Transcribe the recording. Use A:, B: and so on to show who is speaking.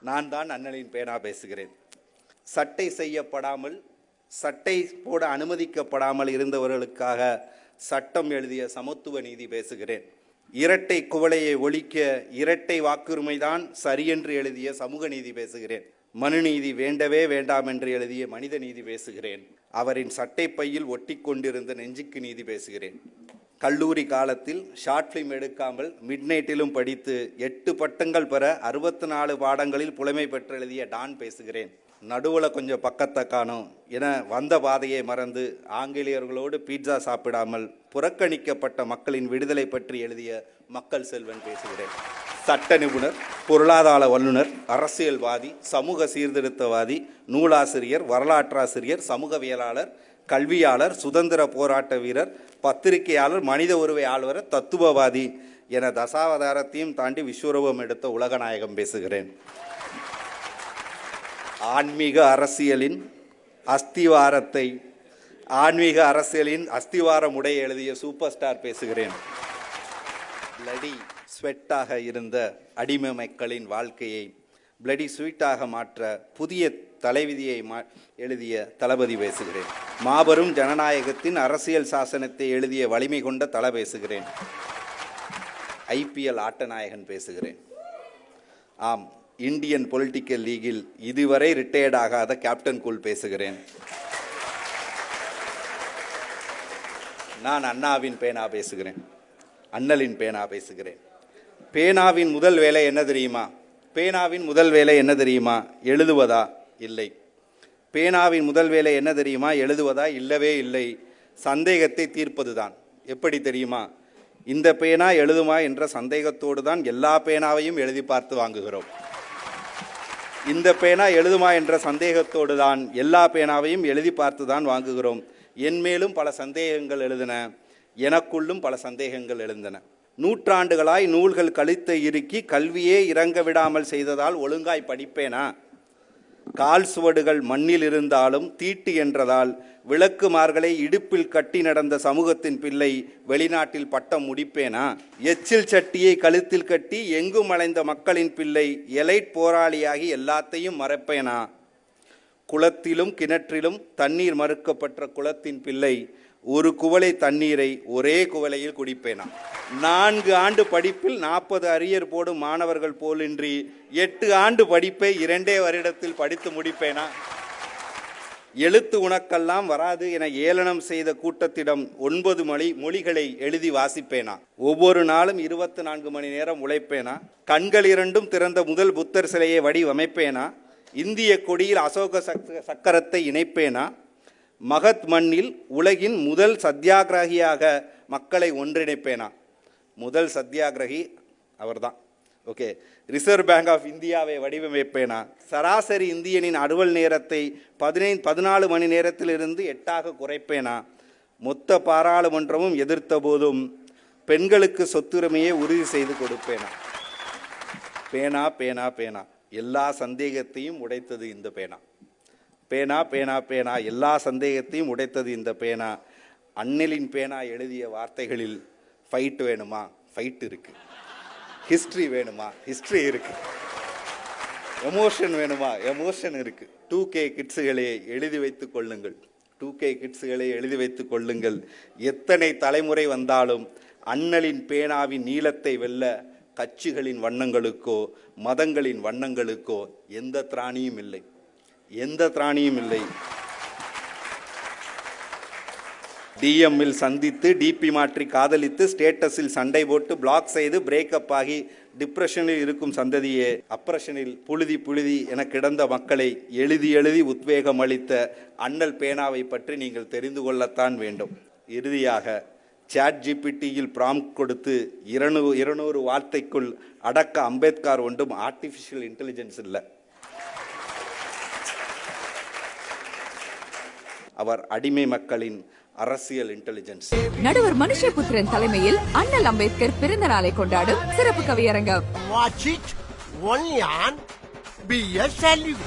A: நான் தான் அண்ணலின் பேனா பேசுகிறேன். சட்டை செய்யப்படாமல், சட்டை போட அனுமதிக்கப்படாமல் இருந்தவர்களுக்காக சட்டம் எழுதிய சமத்துவ நீதி பேசுகிறேன். இரட்டை குவளையை ஒழிக்க இரட்டை வாக்குரிமைதான் சரியென்று எழுதிய சமூக நீதி பேசுகிறேன். மனுநீதி வேண்டவே வேண்டாம் என்று எழுதிய மனித நீதி பேசுகிறேன். அவரின் சட்டை பையில் ஒட்டி கொண்டிருந்த நெஞ்சுக்கு நீதி பேசுகிறேன். கல்லூரி காலத்தில் ஷார்ட் ஃபிலிம் எடுக்காமல் மிட்நைட்டிலும் படித்து 8 பட்டங்கள் பெற 64 பாடங்களில் புலமை பெற்று எழுதிய டான் பேசுகிறேன். நடுவில் கொஞ்சம் பக்கத்தை காணும் என வந்த பாதையை மறந்து ஆங்கிலேயர்களோடு பீட்சா சாப்பிடாமல் புறக்கணிக்கப்பட்ட மக்களின் விடுதலை பற்றி எழுதிய மக்கள் செல்வன் பேசுகிறேன். சட்ட நிபுணர், பொருளாதார வல்லுநர், அரசியல்வாதி, சமூக சீர்திருத்தவாதி, நூலாசிரியர், வரலாற்றாசிரியர், சமூகவியலாளர், கல்வியாளர், சுதந்திர போராட்ட வீரர், பத்திரிகையாளர், மனித உரிமை ஆழ்வர், தத்துவவாதி என தசாவதாரத்தையும் தாண்டி விஸ்வரூபம் எடுத்த உலகநாயகம் பேசுகிறேன். ஆன்மீக அரசியலின் அஸ்திவாரம் உடைய எழுதிய சூப்பர் ஸ்டார் பேசுகிறேன். பிளடி ஸ்வெட்டாக இருந்த அடிமை மக்களின் வாழ்க்கையை பிளடி ஸ்வீட்டாக மாற்ற புதிய தலைவிதியை எழுதிய தளபதி பேசுகிறேன். மாபெரும் ஜனநாயகத்தின் அரசியல் சாசனத்தை எழுதிய வலிமை கொண்ட தலை பேசுகிறேன். IPL ஆட்டநாயகன் பேசுகிறேன். ஆம், இந்தியன் பொலிட்டிக்கல் லீகில் இதுவரை ரிட்டையர்ட் ஆகாத கேப்டன் கூல் பேசுகிறேன். நான் அண்ணாவின் பேனா பேசுகிறேன். அண்ணலின் பேனா பேசுகிறேன். பேனாவின் முதல் வேலை என்ன தெரியுமா? எழுதுவதா? இல்லை. பேனாவின் முதல் வேலை என்ன தெரியுமா? எழுதுவதா? இல்லவே இல்லை. சந்தேகத்தை தீர்ப்பதுதான். எப்படி தெரியுமா? இந்த பேனா எழுதுமா என்ற சந்தேகத்தோடு தான் எல்லா பேனாவையும் எழுதி பார்த்து வாங்குகிறோம். இந்த பேனா எழுதுமா என்ற சந்தேகத்தோடு தான் எல்லா பேனாவையும் எழுதி பார்த்து தான் வாங்குகிறோம். என் மேலும் பல சந்தேகங்கள் எழுந்தன, எனக்குள்ளும் பல சந்தேகங்கள் எழுந்தன. நூற்றாண்டுகளாய் நூல்கள் கழித்த இறுக்கி கல்வியே இறங்க விடாமல் செய்ததால் ஒழுங்காய் படிப்பேனா? கால் சுவடுகள் மண்ணில் இருந்தாலும் தீட்டு என்றதால் விளக்குமார்களை இடுப்பில் கட்டி நடந்த சமூகத்தின் பிள்ளை வெளிநாட்டில் பட்டம் முடிப்பேனா? எச்சில் சட்டியை கழுத்தில் கட்டி எங்கும் அலைந்த மக்களின் பிள்ளை எலைட் போராளியாகி எல்லாத்தையும் மறைப்பேனா? குளத்திலும் கிணற்றிலும் தண்ணீர் மறுக்கப்பட்ட குளத்தின் பிள்ளை ஒரு குவளை தண்ணீரை ஒரே குவளையில் குடிப்பேனா? 4 ஆண்டு படிப்பில் 40 அரியர் போடும் மாணவர்கள் போலின்றி 8 ஆண்டு படிப்பை 2 வருடத்தில் படித்து முடிப்பேனா? எழுத்து உனக்கெல்லாம் வராது என ஏளனம் செய்த கூட்டத்திடம் 9 மொழிகளை எழுதி வாசிப்பேனா? ஒவ்வொரு நாளும் 24 மணி நேரம் உழைப்பேனா? கண்கள் 2 திறந்த முதல் புத்தர் சிலையை வடிவமைப்பேனா? இந்திய கொடியில் அசோக சக்கரத்தை இணைப்பேனா? மகத் மண்ணில் உலகின் முதல் சத்தியாகிரகியாக மக்களை ஒன்றிணைப்பேனா? முதல் சத்தியாகிரகி அவர்தான். ஓகே. ரிசர்வ் பேங்க் ஆஃப் இந்தியாவை வடிவமைப்பேனா? சராசரி இந்தியனின் அலுவல் நேரத்தை 14 மணி நேரத்திலிருந்து 8ஆக குறைப்பேனா? மொத்த பாராளுமன்றமும் எதிர்த்த போதும் பெண்களுக்கு சொத்துரிமையை உறுதி செய்து கொடுப்பேனா? பேனா பேனா பேனா எல்லா சந்தேகத்தையும் உடைத்தது இந்த பேனா. பேனா பேனா பேனா எல்லா சந்தேகத்தையும் உடைத்தது இந்த பேனா. அண்ணலின் பேனா எழுதிய வார்த்தைகளில் ஃபைட் வேணுமா? ஃபைட் இருக்கு. ஹிஸ்ட்ரி வேணுமா? ஹிஸ்ட்ரி இருக்கு. எமோஷன் வேணுமா? எமோஷன் இருக்கு. 2K கிட்ஸுகளை எழுதி வைத்துக் கொள்ளுங்கள். 2K கிட்ஸுகளை எழுதி வைத்துக் கொள்ளுங்கள். எத்தனை தலைமுறை வந்தாலும் அண்ணலின் பேனாவின் நீளத்தை வெல்ல கட்சிகளின் வண்ணங்களுக்கோ மதங்களின் வண்ணங்களுக்கோ எந்த திராணியும் இல்லை. டிஎம்மில் சந்தித்து டிபி மாற்றி காதலித்து ஸ்டேட்டஸில் சண்டை போட்டு பிளாக் செய்து பிரேக்கப் ஆகி டிப்ரெஷனில் இருக்கும் சந்ததியே அப்ரஷனில் புழுதி என கிடந்த மக்களை எழுதி உத்வேகம் அளித்த அண்ணல் பேனாவை பற்றி நீங்கள் தெரிந்து கொள்ளத்தான் வேண்டும். இறுதியாக ChatGPTயில் ப்ராம்ப்ட் கொடுத்து 200 வார்த்தைக்குள் அடக்க அம்பேத்கர் ஒன்றும் ஆர்டிஃபிஷியல் இன்டெலிஜென்ஸ் இல்லை. அவர் அடிமை மக்களின் அரசியல் இன்டெலிஜென்ஸ்.
B: நடுவர் மனுஷபுத்திரன் தலைமையில் அண்ணல் அம்பேத்கர் பிறந்த நாளை கொண்டாடும் சிறப்பு கவியரங்கம்.
C: Watch it only on BS Television.